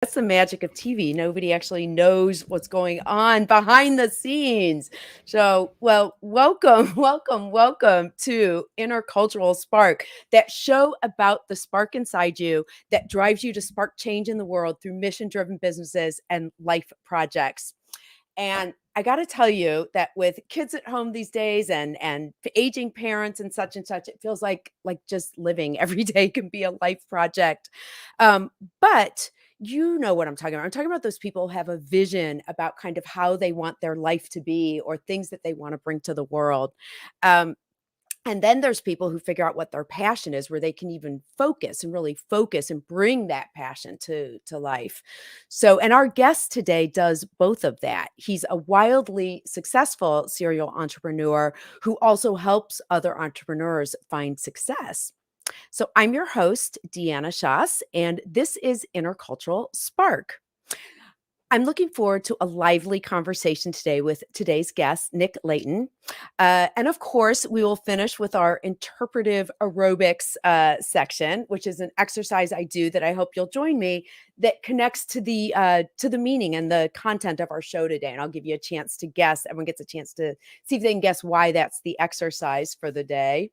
That's the magic of TV. Nobody actually knows what's going on behind the scenes. So, well, welcome, welcome to Intercultural Spark, that show about the spark inside you that drives you to spark change in the world through mission-driven businesses and life projects. And I got to tell you that with kids at home these days and aging parents and such, it feels like just living every day can be a life project. But you know what I'm talking about. I'm talking about those people who have a vision about kind of how they want their life to be or things that they want to bring to the world. Um, and then there's people who figure out what their passion is, where they can even focus and really focus and bring that passion to life. So, and our guest today does both of that. He's a wildly successful serial entrepreneur who also helps other entrepreneurs find success. So I'm your host, Deanna Schaas, and this is Intercultural Spark. I'm looking forward to a lively conversation today with today's guest, Nick Leighton. And of course, we will finish with our interpretive aerobics section, which is an exercise I do that I hope you'll join me, that connects to the meaning and the content of our show today. And I'll give you a chance to guess. Everyone gets a chance to see if they can guess why that's the exercise for the day.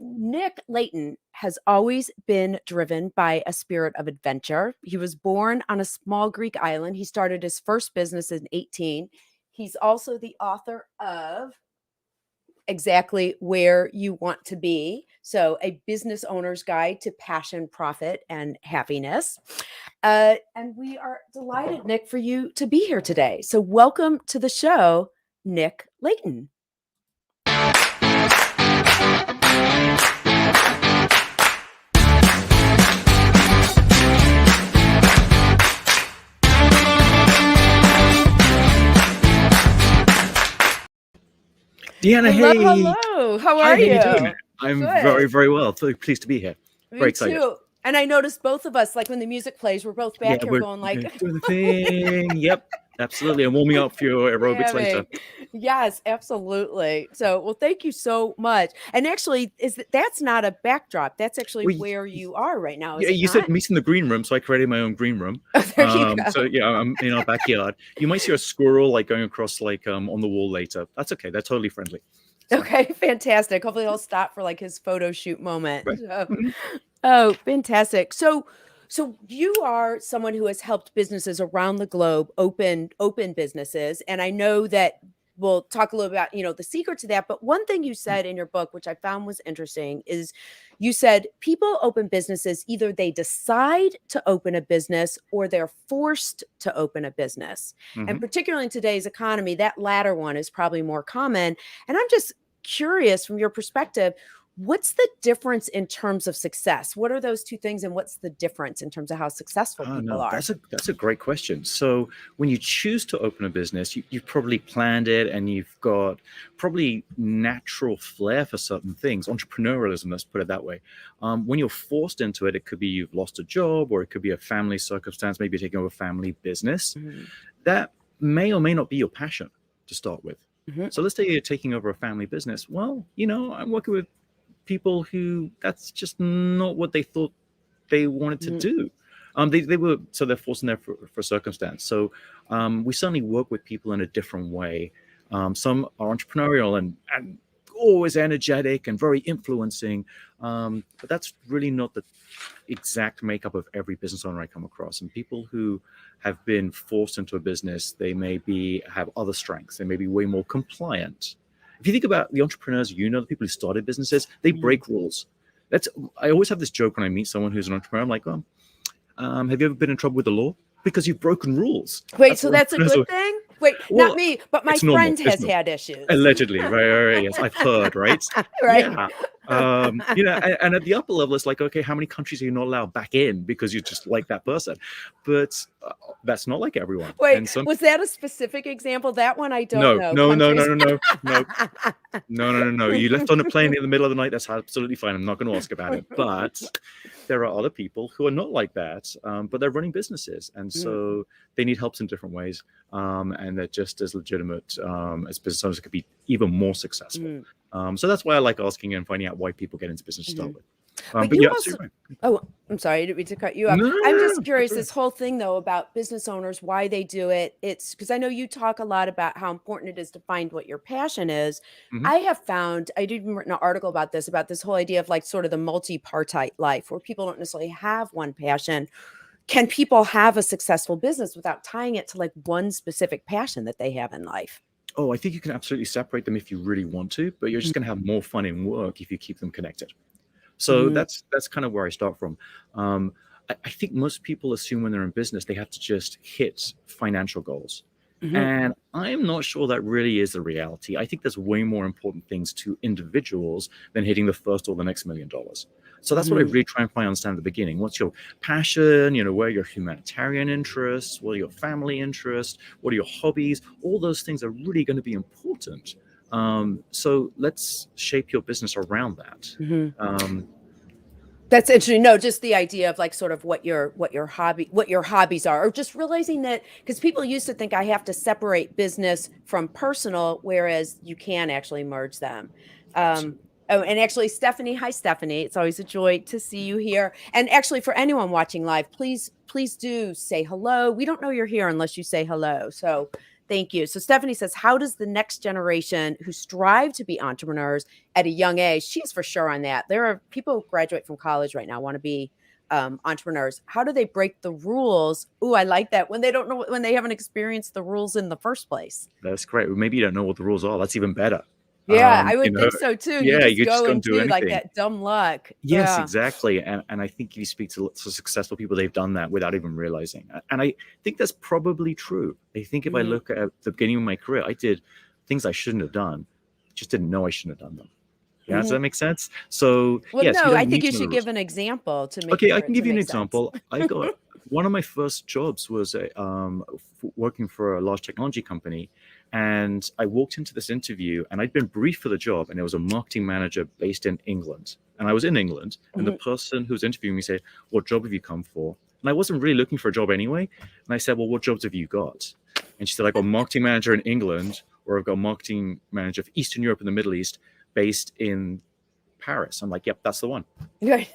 Nick Leighton has always been driven by a spirit of adventure. He was born on a small Greek island. He started his first business in 18. He's also the author of Exactly Where You Want to Be. So, a business owner's guide to passion, profit, and happiness. And we are delighted, Nick, for you to be here today. So, welcome to the show, Nick Leighton. Deanna, hello. How are you? How you doing? I'm Good. very, very well. Pleased to be here. Me too. And I noticed both of us, like when the music plays, we're both back here going like doing the thing. Yep, absolutely. I'm warming up for your aerobics later. Yes, absolutely. So, well, thank you so much. And actually, that's not a backdrop. That's actually where you are right now. Yeah, you said meet in the green room, so I created my own green room. There you go. So yeah, I'm in our backyard. You might see a squirrel like going across like on the wall later. That's okay. That's totally friendly. So. Okay, fantastic. Hopefully he'll stop for like his photo shoot moment. Right. Oh, fantastic. So you are someone who has helped businesses around the globe open businesses. And I know that we'll talk a little about, the secret to that. But one thing you said in your book, which I found was interesting, is you said people open businesses, either they decide to open a business or they're forced to open a business. Mm-hmm. And particularly in today's economy, that latter one is probably more common. And I'm just curious from your perspective, what's the difference in terms of success? What are those two things, and what's the difference in terms of how successful people are? That's a great question. So when you choose to open a business, you've probably planned it, and you've got probably natural flair for certain things, entrepreneurialism, let's put it that way. When you're forced into it, it could be you've lost a job, or it could be a family circumstance, maybe you're taking over a family business. Mm-hmm. That may or may not be your passion to start with. Mm-hmm. So let's say you're taking over a family business. Well, I'm working with people who that's just not what they thought they wanted to do. They're forced in there for circumstance. So we certainly work with people in a different way. Some are entrepreneurial and always energetic and very influencing, but that's really not the exact makeup of every business owner I come across. And people who have been forced into a business, they maybe have other strengths. They may be way more compliant. If you think about the entrepreneurs, the people who started businesses, they break rules. I always have this joke when I meet someone who's an entrepreneur. I'm like, have you ever been in trouble with the law? Because you've broken rules. Wait, so that's a good thing? Wait, not me, but my friend has had issues. Allegedly, right, yes, I've heard, right? Right. Yeah. And at the upper level, it's like, okay, how many countries are you not allowed back in because you just like that person? But that's not like everyone. Wait, was that a specific example? That one I don't know. No. You left on a plane in the middle of the night. That's absolutely fine. I'm not going to ask about it. But there are other people who are not like that, but they're running businesses, and so they need help in different ways. And they're just as legitimate as business owners, could be even more successful. So that's why I like asking and finding out why people get into business to start with. But But you yeah, also, absolutely right. oh, I'm sorry, I didn't mean to cut you off. No, no, I'm no, just no, go curious, for it. this whole thing though about business owners, why they do it. It's because I know you talk a lot about how important it is to find what your passion is. Mhm. I have found, I did even written an article about this whole idea of like sort of the multi-partite life where people don't necessarily have one passion. Can people have a successful business without tying it to like one specific passion that they have in life? Oh, I think you can absolutely separate them if you really want to, but you're just going to have more fun in work if you keep them connected. So Mm-hmm. that's kind of where I start from. I think most people assume when they're in business they have to just hit financial goals, Mm-hmm. and I'm not sure that really is the reality. I think there's way more important things to individuals than hitting the first or the next $1 million. So that's what I Mm-hmm. really try and find understand at the beginning. What's your passion? Where are your humanitarian interests? What are your family interests? What are your hobbies? All those things are really going to be important. So let's shape your business around that. Mm-hmm. Um, That's interesting. No, just the idea of like sort of what your hobbies are, or just realizing that because people used to think I have to separate business from personal, whereas you can actually merge them. Um, Absolutely. oh, and actually, Stephanie, hi Stephanie. It's always a joy to see you here. And actually, for anyone watching live, please do say hello. We don't know you're here unless you say hello. So thank you. So Stephanie says, how does the next generation who strive to be entrepreneurs at a young age, she's for sure on that. There are people who graduate from college right now want to be entrepreneurs. How do they break the rules? Ooh, I like that when they don't know when they haven't experienced the rules in the first place. That's great. Well, maybe you don't know what the rules are. That's even better. Yeah, I You would know, think so too. You yeah, just you just go go and and do do like anything. that dumb luck. Yes, Yeah. exactly. And I think if you speak to lots of successful people, they've done that without even realizing. And I think that's probably true. I think if I Mhm. look at the beginning of my career, I did things I shouldn't have done, just didn't know I shouldn't have done them. Yeah, does Mhm. that make sense? So Well, yes, you no, I don't think need you to know the should give rules. an example to make Okay, I for can it to give you an make sense. example. I got one of my first jobs was working for a large technology company, and I walked into this interview, and I'd been briefed for the job, and it was a marketing manager based in England, and I was in England, and the Mhm. person who was interviewing me said, "What job have you come for?" And I wasn't really looking for a job anyway, and I said, "Well, what jobs have you got?" And she said, "I got marketing manager in England, or I've got marketing manager for Eastern Europe and the Middle East, based in Paris." I'm like, "Yep, that's the one." Right.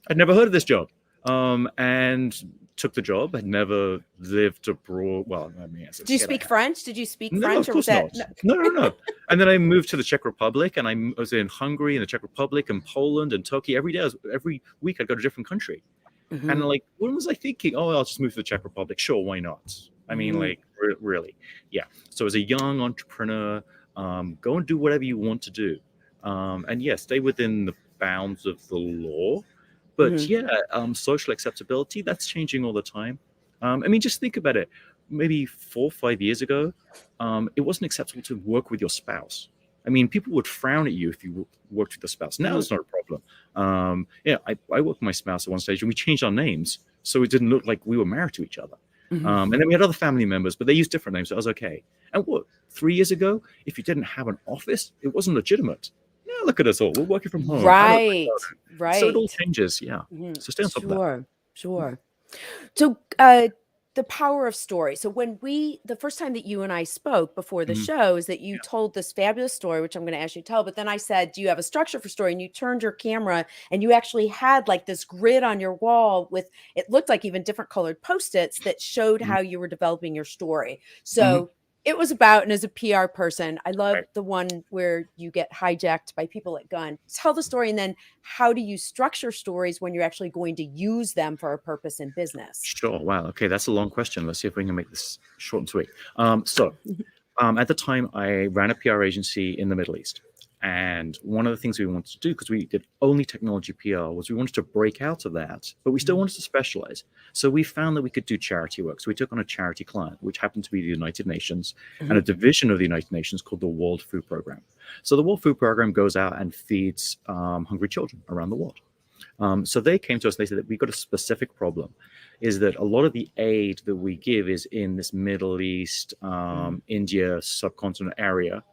I'd never heard of this job, and took the job. I'd never lived abroad. Well, I mean, as a Do you kid, I speak had. French? Did you speak No, French of or was course that not. no? No, no, no. And then I moved to the Czech Republic, and I was in Hungary and the Czech Republic and Poland and Turkey every day. Every week, I'd go to a different country. And Mhm. like, when was I thinking? Oh, I'll just move to the Czech Republic. Sure, why not? I mean, Mhm. like, really, yeah. So as a young entrepreneur, go and do whatever you want to do, and yeah, stay within the bounds of the law. But Mhm. yeah, social acceptability, that's changing all the time. I mean, just think about it. Maybe 4 or 5 years ago, it wasn't acceptable to work with your spouse. I mean, people would frown at you if you worked with a spouse. Now Mhm. it's not a problem. Yeah, I worked with my spouse at one stage, and we changed our names so it didn't look like we were married to each other. Mhm. And then we had other family members, but they used different names, so it was okay. And what, 3 years ago, if you didn't have an office, it wasn't legitimate. Now look at us all. We're working from home. I don't. Right. So it all Right. changes. Yeah. Mhm. So stay on top of that. Sure. Sure. So, the power of story. So, the first time that you and I spoke before the Mhm. show is that you Yeah. told this fabulous story, which I'm going to ask you to tell. But then I said, do you have a structure for story? And you turned your camera and you actually had like this grid on your wall with, it looked like even different colored Post-its that showed Mhm. how you were developing your story. Mhm. So, it was about, and as a PR person, I love Right. the one where you get hijacked by people at gun. Tell the story, and then how do you structure stories when you're actually going to use them for a purpose in business? Sure. Wow. Okay, that's a long question. Let's see if we can make this short and sweet. At the time, I ran a PR agency in the Middle East. And one of the things we wanted to do, because we did only technology PR, was we wanted to break out of that, but we still Mhm. wanted to specialize. So we found that we could do charity work. So we took on a charity client, which happened to be the United Nations and Mhm. a division of the United Nations called the World Food Program. So the World Food Program goes out and feeds hungry children around the world. So they came to us and they said that we've got a specific problem, is that a lot of the aid that we give is in this Middle East, Mhm. India subcontinent area,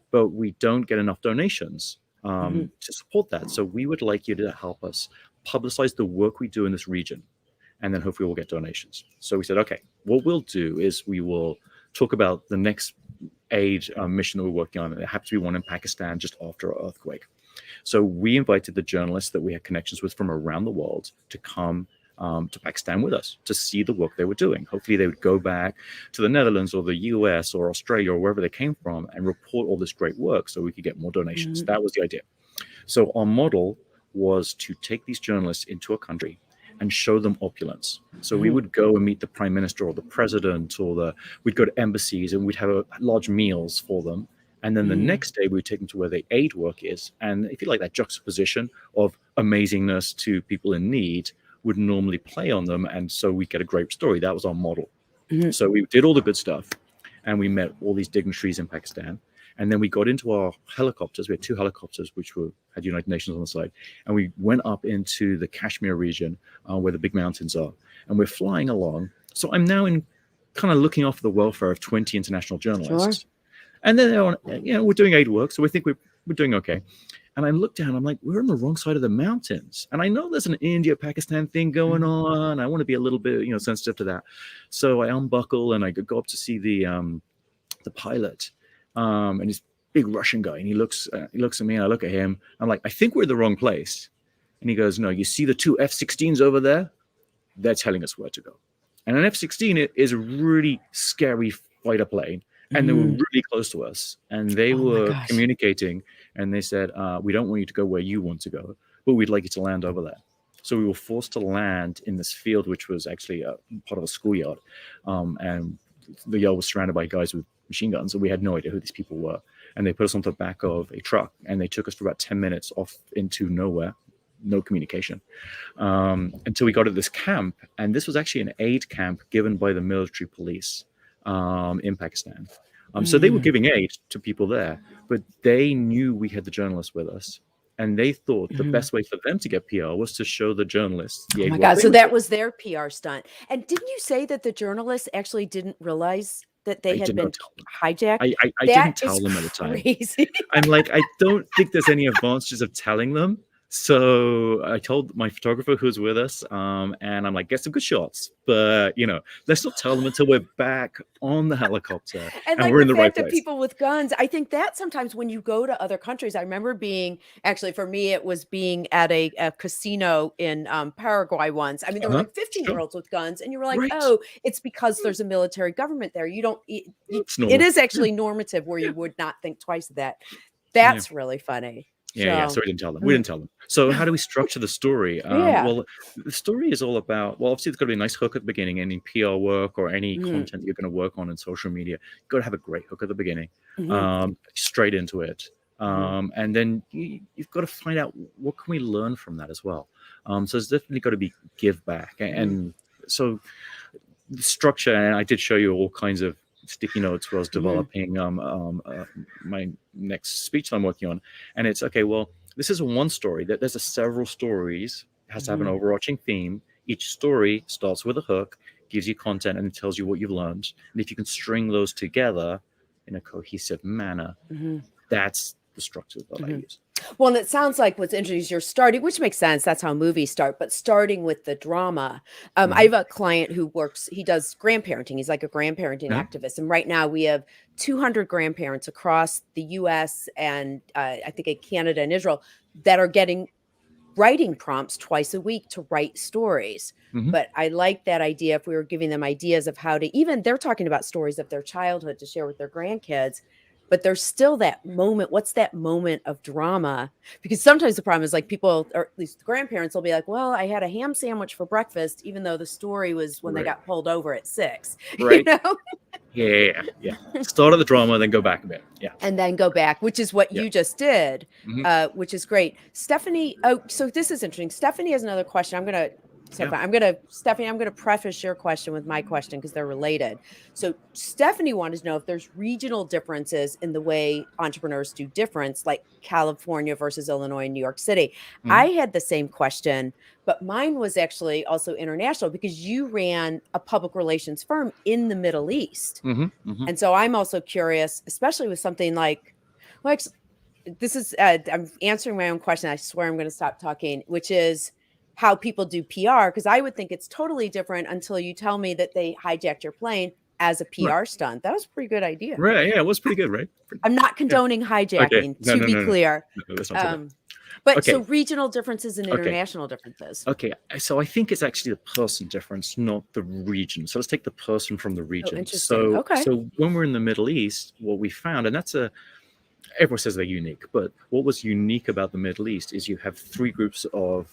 but we don't get enough donations Mhm. to support that. So we would like you to help us publicize the work we do in this region, and then hopefully we'll get donations. So we said, okay, what we'll do is we will talk about the next aid mission that we're working on. It happens to be one in Pakistan just after an earthquake. So we invited the journalists that we had connections with from around the world to come to Pakistan with us to see the work they were doing. Hopefully, they would go back to the Netherlands or the US or Australia or wherever they came from and report all this great work so we could get more donations. That was the idea. So our model was to take these journalists into a country and show them opulence. So we would go and meet the prime minister or the president, or we'd go to embassies and we'd have large meals for them. And then the next day we would take them to where the aid work is. And if you like, that juxtaposition of amazingness to people in need would normally play on them. And so we get a great story. That was our model. So we did all the good stuff and we met all these dignitaries in Pakistan. And then we got into our helicopters. We had 2 helicopters, which had United Nations on the side. And we went up into the Kashmir region where the big mountains are. And we're flying along. So I'm now kind of looking after the welfare of 20 international journalists. Sure. And then we're doing aid work. So we think we're doing okay. And I look down, I'm like, we're on the wrong side of the mountains. And I know there's an India-Pakistan thing going on. I want to be a little bit, sensitive to that. So I unbuckle and I go up to see the pilot. And he's a big Russian guy. And he looks at me and I look at him. I'm like, I think we're in the wrong place. And he goes, no, you see the 2 F-16s over there? They're telling us where to go. And an F-16 is a really scary fighter plane. And they were really close to us. And they were communicating. And they said, we don't want you to go where you want to go, but we'd like you to land over there. So we were forced to land in this field, which was actually part of a schoolyard. And the yard was surrounded by guys with machine guns. And we had no idea who these people were. And they put us on the back of a truck. And they took us for about 10 minutes off into nowhere. No communication until we got to this camp. And this was actually an aid camp given by the military police in Pakistan. So they were giving aid to people there, but they knew we had the journalists with us. And they thought the best way for them to get PR was to show the journalists the aid. Oh my God. So that was their PR stunt. And didn't you say that the journalists actually didn't realize that they had been hijacked? I didn't tell them at the time. I'm like, I don't think there's any advantages of telling them. So I told my photographer who's with us, and I'm like, get some good shots, but let's not tell them until we're back on the helicopter and like we're in the right place. People with guns, I think that sometimes when you go to other countries, I remember actually for me, it was being at a casino in Paraguay once. I mean, there were like 15-year-olds with guns, and you were like, oh, it's because there's a military government there. You don't. It is actually normative where you would not think twice of that. That's really funny. So we didn't tell them. We didn't tell them. So how do we structure the story? Well, the story is all about, obviously there's got to be a nice hook at the beginning. Any PR work or any content you're going to work on in social media, you've got to have a great hook at the beginning, straight into it. And then you've got to find out what can we learn from that as well. So there's definitely got to be give back. And so the structure, and I did show you all kinds of sticky notes where I was developing my next speech I'm working on. And it's, okay, well, this is one story. That there's several stories. It has to have an overarching theme. Each story starts with a hook, gives you content, and it tells you what you've learned. And if you can string those together in a cohesive manner, that's the structure that I use. Well, and it sounds like what's interesting is you're starting, which makes sense. That's how movies start, but starting with the drama. I have a client who he does grandparenting. He's like a grandparenting activist. And right now we have 200 grandparents across the US and I think in Canada and Israel that are getting writing prompts twice a week to write stories. But I like that idea. If we were giving them ideas of how to, even they're talking about stories of their childhood to share with their grandkids. But there's still that moment. What's that moment of drama? Because sometimes the problem is like people, or at least the grandparents will be like, well, I had a ham sandwich for breakfast, even though the story was when they got pulled over at 6. Right. Yeah. Start of the drama, then go back a bit. Yeah. And then go back, which is what you just did, which is great. Stephanie, so this is interesting. Stephanie has another question. I'm going to preface your question with my question because they're related. So Stephanie wanted to know if there's regional differences in the way entrepreneurs do difference, like California versus Illinois and New York City. I had the same question, but mine was actually also international because you ran a public relations firm in the Middle East. And so I'm also curious, especially with something like, this is, I'm answering my own question. I swear I'm going to stop talking, which is how people do PR, because I would think it's totally different until you tell me that they hijacked your plane. as a Right. PR stunt. That was a pretty good idea. Right. Yeah, it was pretty good, right? I'm not Yeah. condoning Okay. hijacking, No, to no, be no, no. clear. No, let's not say that. But so Okay. regional differences and Okay. international differences. Okay. So I think it's actually the person difference, not the region. So let's take the person from the Oh, region. interesting. So Okay. so when we're in the Middle East, what we found, and everyone says they're unique, but what was unique about the Middle East is you have three groups of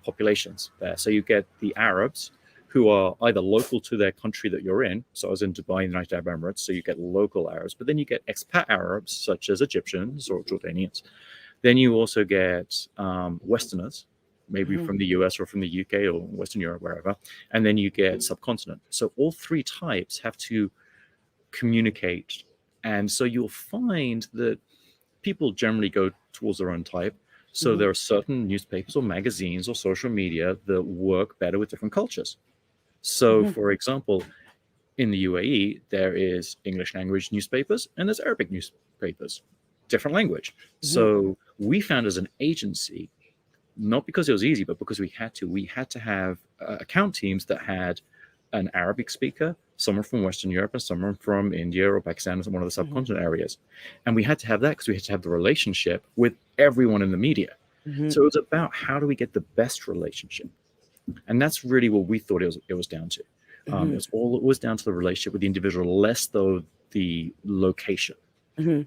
populations there. So you get the Arabs, who are either local to their country that you're in. So I was in Dubai, United Arab Emirates, so you get local Arabs, but then you get expat Arabs, such as Egyptians or Jordanians. Then you also get Westerners, maybe Mhm. from the US or from the UK or Western Europe, wherever. And then you get subcontinent. So all three types have to communicate. And so you'll find that people generally go towards their own type. So there are certain newspapers or magazines or social media that work better with different cultures. So, Mhm. for example, in the UAE, there is English language newspapers and there's Arabic newspapers, different language. Mhm. So we found as an agency, not because it was easy, but because we had to have account teams that had an Arabic speaker, someone from Western Europe, and someone from India or Pakistan or one of the Mhm. subcontinent areas. And we had to have that because we had to have the relationship with everyone in the media. Mhm. So it was about how do we get the best relationship? And that's really what we thought it was down to. Mhm. It was down to the relationship with the individual, less though the location. Mhm.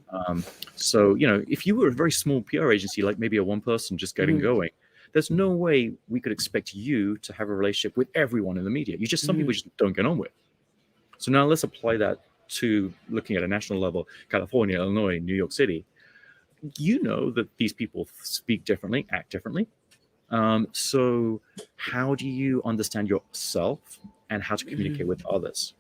So, if you were a very small PR agency, like maybe a one person just getting Mhm. going, there's no way we could expect you to have a relationship with everyone in the media. Some people Mhm. just don't get on with. So now let's apply that to looking at a national level, California, Illinois, New York City. You know that these people speak differently, act differently. So how do you understand yourself and how to communicate Mhm. with others?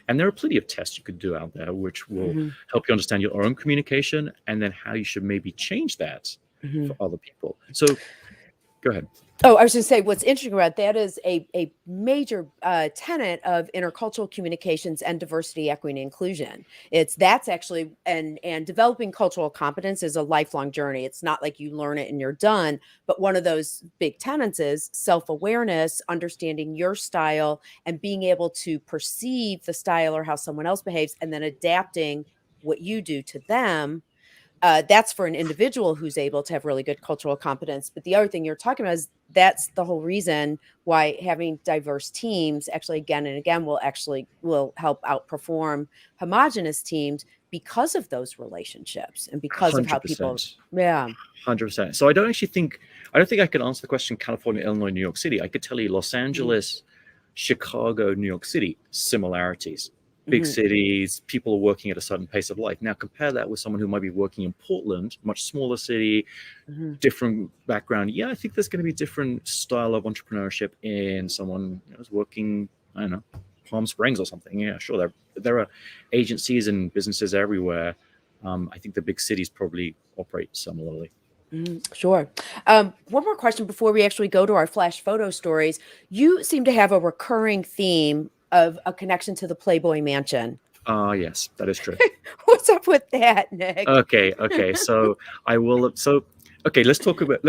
And there are plenty of tests you could do out there which will Mhm. help you understand your own communication and then how you should maybe change that for Mhm. other people. So go ahead. Oh, I was going to say what's interesting about that is a major tenet of intercultural communications and diversity, equity, and inclusion. That's actually and developing cultural competence is a lifelong journey. It's not like you learn it and you're done. But one of those big tenets is self-awareness, understanding your style, and being able to perceive the style or how someone else behaves, and then adapting what you do to them. That's for an individual who's able to have really good cultural competence. But the other thing you're talking about is that's the whole reason why having diverse teams actually again and again will help outperform homogenous teams because of those relationships and because of how people 100%. yeah. 100%. So I don't think I could answer the question California, Illinois, New York City. I could tell you Los Mhm, Angeles, Chicago, New York City, similarities. Big mhm, cities, people are working at a certain pace of life. Now compare that with someone who might be working in Portland, much smaller city, mhm, different background. Yeah, I think there's going to be different style of entrepreneurship in someone who's working, I don't know, Palm Springs or something. Yeah, sure. There are agencies and businesses everywhere. I think the big cities probably operate similarly. mhm, sure. One more question before we actually go to our flash photo stories. You seem to have a recurring theme of a connection to the Playboy Mansion. Yes, that is true. What's up with that, Nick? Okay. So I will. So okay, let's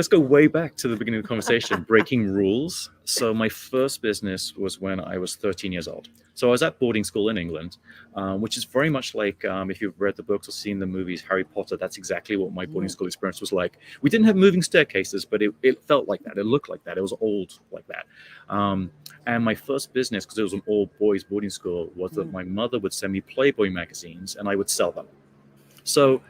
go way back to the beginning of the conversation. Breaking rules. So my first business was when I was 13 years old. So I was at boarding school in England, which is very much like if you've read the books or seen the movies Harry Potter. That's exactly what my boarding Mhm, school experience was like. We didn't have moving staircases, but it felt like that. It looked like that. It was old like that. And my first business, because it was an all boys boarding school, was that mhm, my mother would send me Playboy magazines and I would sell them. So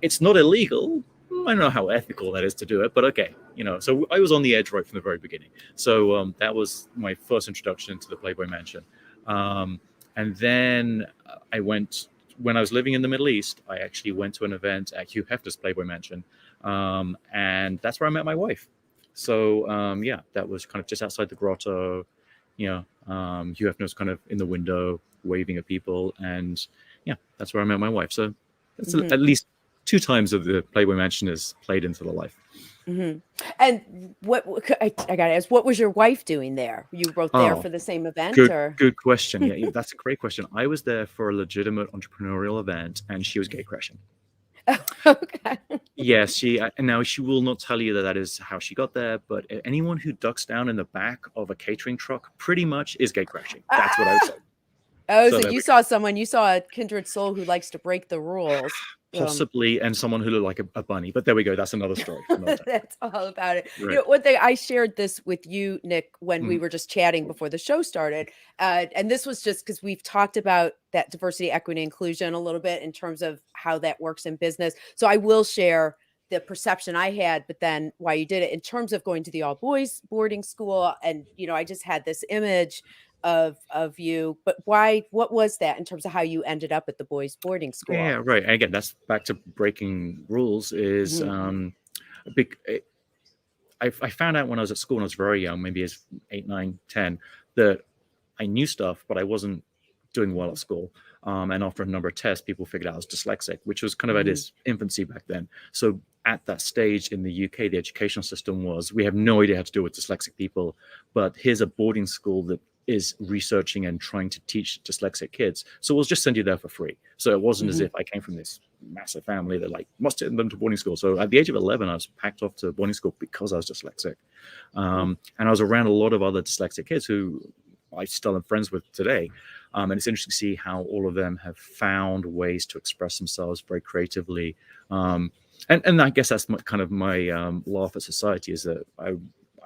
it's not illegal. I don't know how ethical that is to do it, but okay, So I was on the edge right from the very beginning. So that was my first introduction to the Playboy Mansion, and then I went when I was living in the Middle East. I actually went to an event at Hugh Hefner's Playboy Mansion, and that's where I met my wife. So yeah, that was kind of just outside the grotto. Hugh Hefner was kind of in the window waving at people, and yeah, that's where I met my wife. So that's mhm, at least two times of the Playboy Mansion is played into the life. mhm. And I gotta ask, what was your wife doing there? You were both there Oh, for the same event, good or good question. Yeah, that's a great question. I was there for a legitimate entrepreneurial event, and she was gay crashing. okay. Yes, and now she will not tell you that that is how she got there, but anyone who ducks down in the back of a catering truck pretty much is gate crashing. That's what I would Ah! say. Oh, So so there we you saw a kindred soul who likes to break the rules. possibly, and someone who looked like a bunny. But there we go. That's another story for another time. That's all about it. Right. One thing I shared this with you, Nick, when we Mm. were just chatting before the show started, and this was just because we've talked about that diversity, equity, inclusion a little bit in terms of how that works in business. So I will share the perception I had, but then why you did it in terms of going to the all boys boarding school, and I just had this image of you. But why? What was that in terms of how you ended up at the boys boarding school? Yeah, right. And again, that's back to breaking rules. Is Mhm, a big. I found out when I was at school and I was very young, maybe as 8, 9, 10, that I knew stuff, but I wasn't doing well at mhm, school. And after a number of tests, people figured out I was dyslexic, which was kind of at mhm, its infancy back then. So at that stage in the UK, the educational system was, we have no idea how to deal with dyslexic people, but here's a boarding school that is researching and trying to teach dyslexic kids. So we'll just send you there for free. So it wasn't as mhm, if I came from this massive family that like must send them to boarding school. So at the age of 11, I was packed off to boarding school because I was dyslexic. mhm, And I was around a lot of other dyslexic kids who I still am friends with today. And it's interesting to see how all of them have found ways to express themselves very creatively. And I guess that's kind of my laugh at society is that I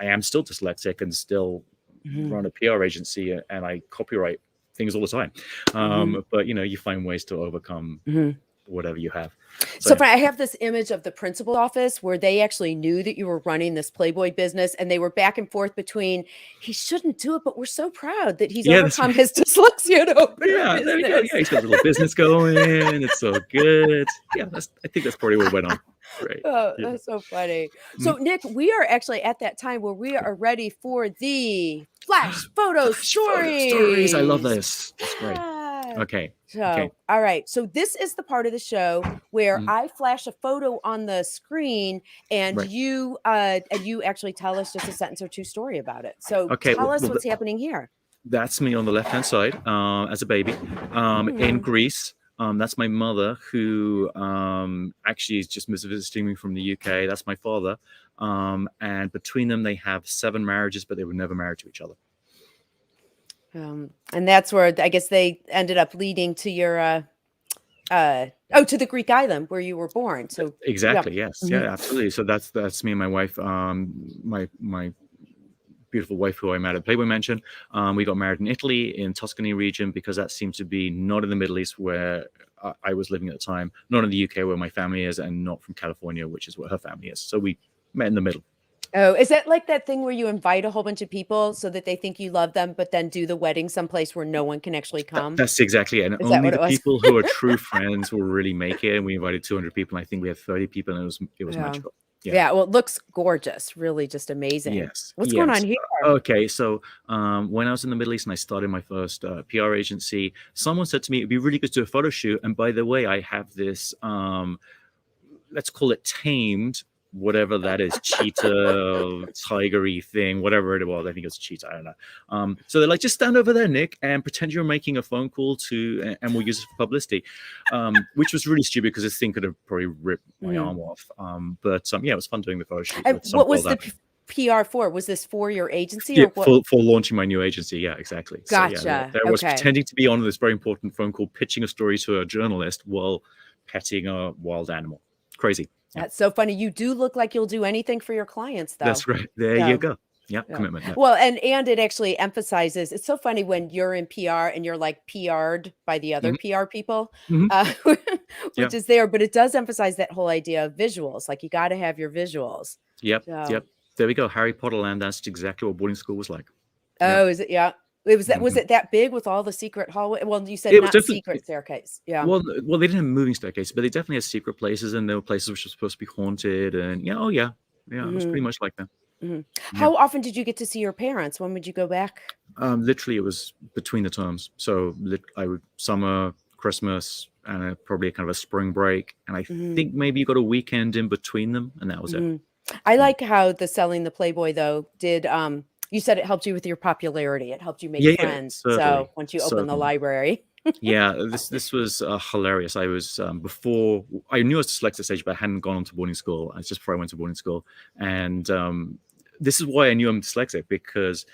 am still dyslexic and still mhm, run a PR agency and I copyright things all the time. mhm, But you find ways to overcome mhm. whatever you have. So So yeah. I have this image of the principal's office where they actually knew that you were running this Playboy business, and they were back and forth between, "He shouldn't do it, but we're so proud that he's Yeah, that's overcome right. his dyslexia to open a Yeah, there we go. business." Yeah, he's got a little business going. It's so good. Yeah, I think that's probably what went on. Right. Oh, Yeah. that's so funny. So, Mhm. Nick, we are actually at that time where we are ready for the flash photo Flash photo stories. I love stories. this. That's great. Yeah. Okay. Okay. So, all right. So, this is the part of the show where Mhm. I flash a photo on the screen, and Right. you actually tell us just a sentence or two story about it. So, Okay. tell us Well, what's happening here. that's me on the left hand side as a baby in Mm, Greece. That's my mother, who actually is just visiting me from the UK. That's my father. And between them, they have 7 marriages, but they were never married to each other. and that's where I guess they ended up leading to your to the Greek island where you were born. So, yeah. Exactly. Yes. Mhm. Yeah. Absolutely. So that's me and my wife. My beautiful wife who I met at Playboy Mansion. We got married in Italy, in Tuscany region, because that seemed to be not in the Middle East where I was living at the time, not in the UK where my family is, and not from California, which is where her family is. So we met in the middle. Oh, is that like that thing where you invite a whole bunch of people so that they think you love them, but then do the wedding someplace where no one can actually come? That's exactly it. And Is that only what the it was? people who are true friends will really make it. And we invited 200 people. And I think we had 30 people, and it was Yeah. magical. Yeah. Yeah, well, it looks gorgeous, really just amazing. Yes. What's going on Yes. here? Okay. So when I was in the Middle East and I started my first PR agency, someone said to me, it'd be really good to do a photo shoot. And by the way, I have this, let's call it tamed, whatever that is, cheetah, tigery thing, whatever it was. I think it's cheetah. I don't know. So they're like, just stand over there, Nick, and pretend you're making a phone call and we'll use it for publicity, which was really stupid because this thing could have probably ripped my Mhm. arm off. But yeah, it was fun doing the photo shoot And with some what was wild the animal. PR for? Was this for your agency Yeah, or what? for launching my new agency. Yeah, exactly. So yeah, Gotcha. there was Okay. pretending to be on this very important phone call, pitching a story to a journalist while petting a wild animal. Crazy. Yeah, That's so funny. You do look like you'll do anything for your clients, though. that's right. There you So go. Yeah, yeah. commitment. Yeah. Well, and it actually emphasizes it's so funny when you're in PR and you're like PR'd by the other Hmm. PR people, Hmm. uh, Yeah. which is there, but it does emphasize that whole idea of visuals. Like you got to have your visuals. Yep. So, Yep. There we go. Harry Potter land. That's exactly what boarding school was like. Yeah. oh, is it? Yeah. It was Hmm. it that big with all the secret hallway? Well, you said It was not definitely secret staircase. Yeah. well. They didn't have moving staircases, but they definitely had secret places, and there were places which were supposed to be haunted. And yeah, oh yeah, yeah. It was Hmm. pretty much like that. Hmm. Yeah. How often did you get to see your parents? When would you go back? Literally, it was between the terms. So I would summer, Christmas, and probably kind of a spring break, and I Hmm. think maybe you got a weekend in between them, and that was it. Hmm. I Yeah, like how the selling the Playboy though did you said it helped you with your popularity. It helped you make yeah, yeah, friends. So certainly, once you open the certainly. library. Yeah, this was hilarious. I was before I knew I was dyslexic stage, but I hadn't gone on to boarding school. It's just before I went to boarding school, and this is why I knew I'm dyslexic because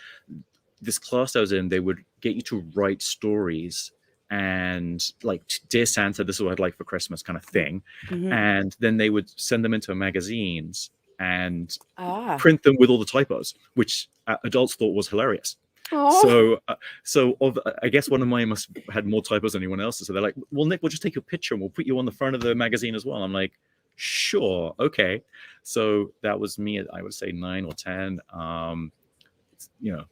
this class I was in, they would get you to write stories and like, Dear Santa, this is what I'd like for Christmas kind of thing. Mhm. And then they would send them into magazines and Ah. print them with all the typos, which adults thought was hilarious. Oh. So I guess one of mine must have had more typos than anyone else's. So they're like, well, Nick, we'll just take your picture and we'll put you on the front of the magazine as well. I'm like, sure, okay. So that was me at, I would say, 9 or 10.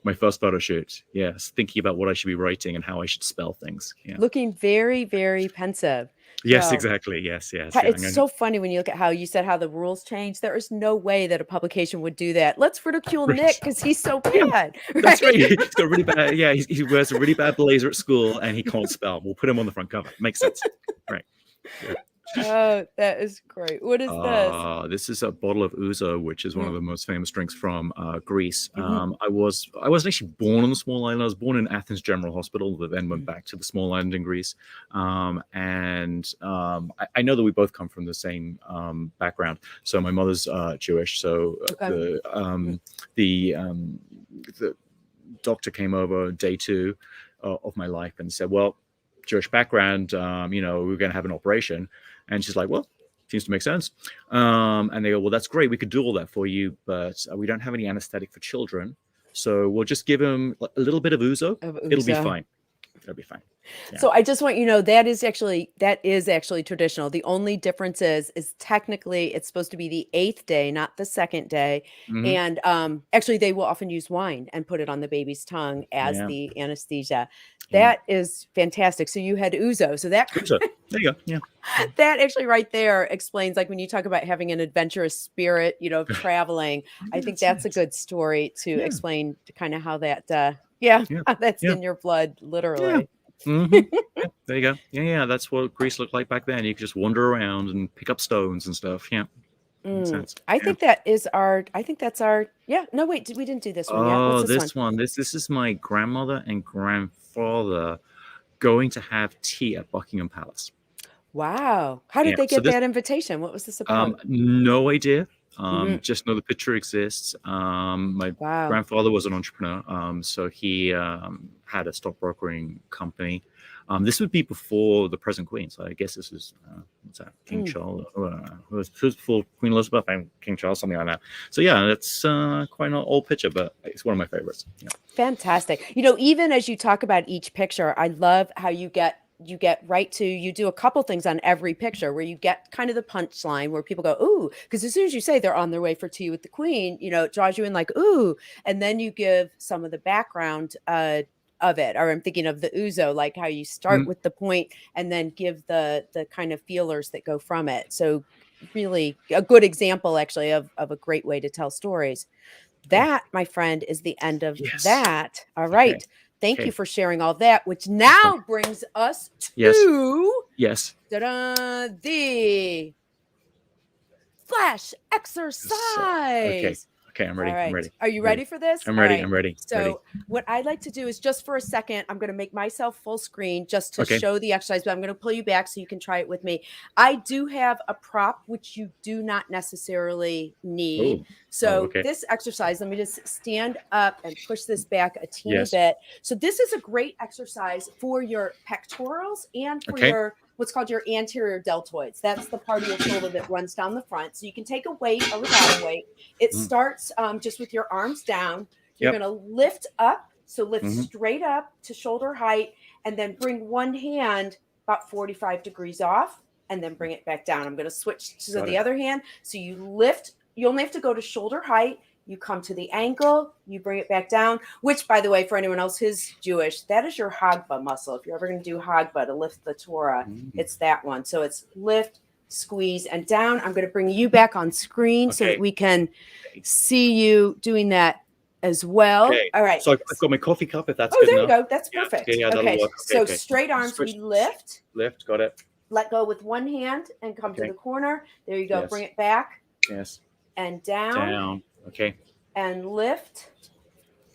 My first photo shoot. Yes, thinking about what I should be writing and how I should spell things. Yeah. Looking very, very pensive. Yes, So, exactly. Yes. Yeah, it's so funny when you look at how you said how the rules changed. There is no way that a publication would do that. Let's ridicule Right. Nick because he's so Yeah, bad. that's right? right. He's got really bad. Yeah, he wears a really bad blazer at school and he can't spell. We'll put him on the front cover. Makes sense. Right. Yeah. Oh, that is great. What is this? This is a bottle of ouzo, which is one of the most famous drinks from Greece. Mhm. I wasn't actually born on the small island. I was born in Athens General Hospital, but then went Mhm. back to the small island in Greece. I know that we both come from the same background. So my mother's Jewish. So Okay. the doctor came over day 2 of my life and said, well, Jewish background, we're going to have an operation. And she's like, well, seems to make sense. And they go, well, that's great. We could do all that for you, but we don't have any anesthetic for children. So we'll just give him a little bit of ouzo. It'll be fine. It'll be fine. Yeah. So I just want you to know that is actually traditional. The only difference is technically it's supposed to be the 8th day, not the 2nd day. Mhm. And actually they will often use wine and put it on the baby's tongue as Yeah. the anesthesia. Yeah. That is fantastic. So you had ouzo. So that Ouzo. There you go. Yeah. that actually right there explains, like when you talk about having an adventurous spirit, of traveling. I think that's a good story to Yeah. explain kind of how that Yeah. how that's Yeah. in your blood, literally. Mhm. Yeah, there you go. Yeah, that's what Greece looked like back then. You could just wander around and pick up stones and stuff. Yeah. Makes sense. I Yeah. think that's our no, wait, we didn't do this one yet. What's Oh, this one? this is my grandmother and grandfather going to have tea at Buckingham Palace. Wow. How did Yeah. they So get this that invitation? What was this about? no idea. Mhm. Just know the picture exists. My Wow. grandfather was an entrepreneur, so he had a stockbrokering company. This would be before the present queen, so I guess this is what's that? King Charles, who's before Queen Elizabeth and King Charles, something like that. So yeah, it's quite an old picture, but it's one of my favorites. Yeah. Fantastic. Even as you talk about each picture, I love how you do a couple things on every picture where you get kind of the punchline where people go, ooh, because as soon as you say they're on their way for tea with the queen, it draws you in like, ooh, and then you give some of the background of it. Or I'm thinking of the ouzo, like how you start with the point and then give the kind of feelers that go from it. So really a good example actually of a great way to tell stories. That, my friend, is the end of Yes. that. All Okay. right. Thank you for sharing all that, which now brings us Yes. to Yes. the flash exercise. Okay, I'm ready. All right. I'm ready. Are you ready for this? I'm All ready. right. I'm ready. So what I'd like to do is just for a second, I'm going to make myself full screen just to Okay. show the exercise, but I'm going to pull you back so you can try it with me. I do have a prop, which you do not necessarily need. Oh. So Okay. this exercise, let me just stand up and push this back a teeny Yes. bit. So this is a great exercise for your pectorals and for your what's called your anterior deltoids. That's the part of your shoulder that runs down the front. So you can take a weight or without a weight. It starts just with your arms down. You're going to lift up. So lift straight up to shoulder height and then bring one hand about 45 degrees off and then bring it back down. I'm going to switch to the other hand. So you lift, you only have to go to shoulder height. You come to the ankle, you bring it back down, which, by the way, for anyone else who's Jewish, that is your Hagba muscle. If you're ever going to do Hagba to lift the Torah, it's that one. So it's lift, squeeze, and down. I'm going to bring you back on screen so that we can see you doing that as well. Okay. All right. So I've got my coffee cup, if that's good there enough. you go. That's perfect. Yeah, that'll work. So straight arms, we lift. Lift, got it. Let go with one hand and come to the corner. There you go. Bring it back. Yes. And down. Down. Okay. And lift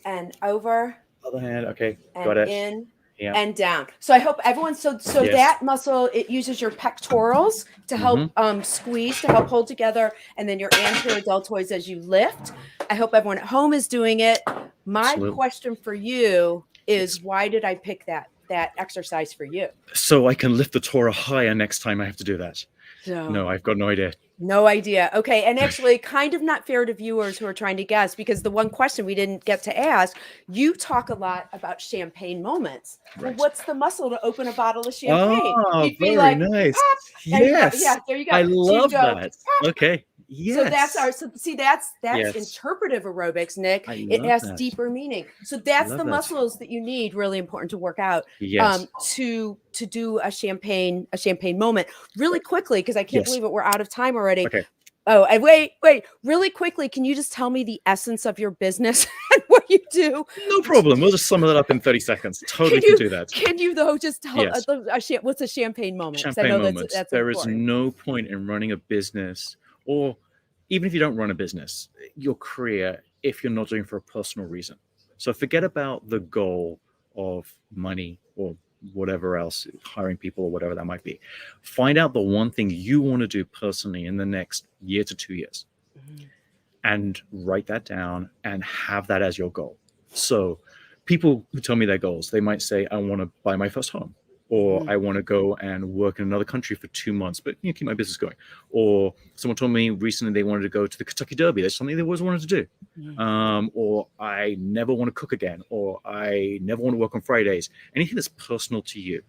and over. Other hand. Okay. And Got it. in Yeah. and down. So I hope everyone, so Yes. that muscle, it uses your pectorals to help squeeze, to help hold together, and then your anterior deltoids as you lift. I hope everyone at home is doing it. My Absolutely. question for you is, Yes. why did I pick that exercise for you? So I can lift the Torah higher next time I have to do that. So, No, I've got no idea. no idea. Okay. And actually, kind of not fair to viewers who are trying to guess, because the one question we didn't get to ask, you talk a lot about champagne moments. Well, Right. what's the muscle to open a bottle of champagne? Oh, You'd be very like, nice. "Pop," and Yes. yeah, there you go. I So you love go, that. "Pop." Okay. Yes. So that's our, so see, that's Yes. interpretive aerobics, Nick. I It love has that. deeper meaning. So that's Love the that. muscles that you need, really important to work out, Yes. to do a champagne moment really quickly, because I can't Yes. believe it. We're out of time already. Okay. Oh, wait, really quickly. Can you just tell me the essence of your business and what you do? No problem. We'll just sum that up in 30 seconds. Totally Can can do that. Can you though just tell Yes. What's a champagne moment? 'Cause I Champagne know moments. that's There is important. no point in running a business, or even if you don't run a business, your career, if you're not doing it for a personal reason. So forget about the goal of money or whatever else, hiring people or whatever that might be. Find out the one thing you want to do personally in the next year to 2 years, and write that down and have that as your goal. So people who tell me their goals, they might say, I want to buy my first home, or I want to go and work in another country for 2 months, but keep my business going. Or someone told me recently they wanted to go to the Kentucky Derby. That's something they always wanted to do. Or I never want to cook again, or I never want to work on Fridays. Anything that's personal to you.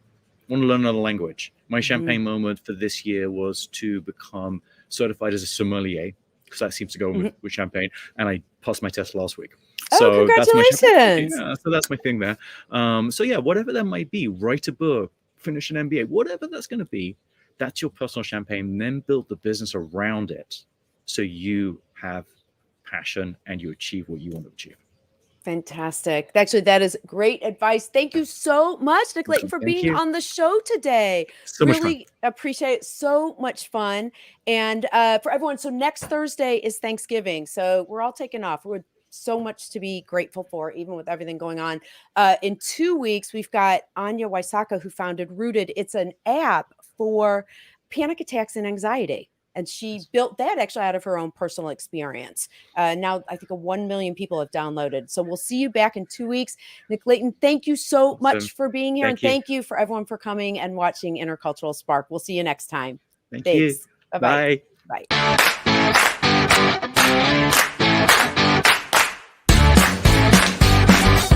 I want to learn another language. My champagne moment for this year was to become certified as a sommelier, because that seems to go with champagne. And I passed my test last week. So congratulations. so that's my thing there. So yeah, whatever that might be, write a book, finish an MBA, whatever that's going to be, that's your personal champagne. Then build the business around it, so you have passion and you achieve what you want to achieve. Fantastic. Actually, that is great advice. Thank you so much, Nick Leighton, for being on the show today. So much really appreciate it. So much fun. And for everyone, so next Thursday is Thanksgiving. So we're all taking off. We're so much to be grateful for, even with everything going on. In 2 weeks, we've got Anya Waisaka, who founded Rooted. It's an app for panic attacks and anxiety. And she built that actually out of her own personal experience. Now, I think 1 million people have downloaded. So we'll see you back in 2 weeks. Nick Leighton, thank you so much for being here. And thank you for everyone for coming and watching Intercultural Spark. We'll see you next time. Thanks. Bye-bye. Bye. Bye.